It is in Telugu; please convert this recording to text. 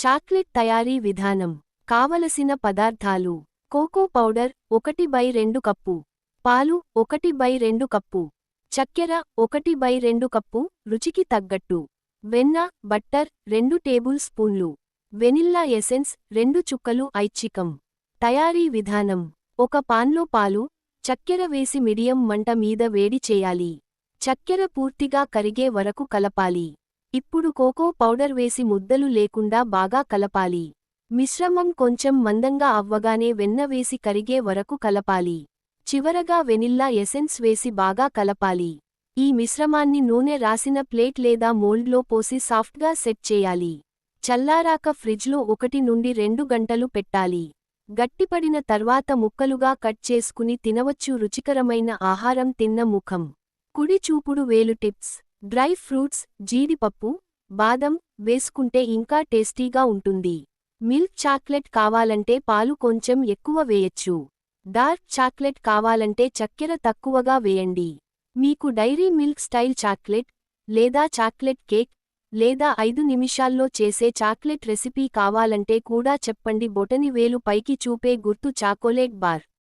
చాక్లెట్ తయారీ విధానం. కావలసిన పదార్థాలు: కోకో పౌడర్ 1/2 కప్పు, పాలు 1/2 కప్పు, చక్కెర 1/2 కప్పు రుచికి తగ్గట్టు, వెన్న బట్టర్ 2 టేబుల్ స్పూన్లు, వెనిల్లా ఎసెన్స్ 2 చుక్కలు ఐచ్ఛికం. తయారీ విధానం: ఒక పాన్లో పాలు, చక్కెర వేసి మీడియం మంట మీద వేడి చేయాలి. చక్కెర పూర్తిగా కరిగే వరకు కలపాలి. ఇప్పుడు కోకో పౌడర్ వేసి ముద్దలు లేకుండా బాగా కలపాలి. మిశ్రమం కొంచెం మందంగా అవ్వగానే వెన్న వేసి కరిగే వరకు కలపాలి. చివరగా వెనిల్లా ఎసెన్స్ వేసి బాగా కలపాలి. ఈ మిశ్రమాన్ని నూనె రాసిన ప్లేట్ లేదా మోల్డ్లో పోసి సాఫ్ట్గా సెట్ చేయాలి. చల్లారాక ఫ్రిడ్జ్లో 1 నుండి 2 గంటలు పెట్టాలి. గట్టిపడిన తర్వాత ముక్కలుగా కట్ చేసుకుని తినవచ్చు. రుచికరమైన ఆహారం తిన్న ముఖం. కుడి చూపుడు వేలు టిప్స్: డ్రై ఫ్రూట్స్, జీడిపప్పు, బాదం వేసుకుంటే ఇంకా టేస్టీగా ఉంటుంది. మిల్క్ చాక్లెట్ కావాలంటే పాలు కొంచెం ఎక్కువ వేయచ్చు. డార్క్ చాక్లెట్ కావాలంటే చక్కెర తక్కువగా వేయండి. మీకు డైరీ మిల్క్ స్టైల్ చాక్లెట్, లేదా చాక్లెట్ కేక్, లేదా 5 నిమిషాల్లో చేసే చాక్లెట్ రెసిపీ కావాలంటే కూడా చెప్పండి. బొటనవేలు పైకి చూపే గుర్తు చాకోలేట్ బార్.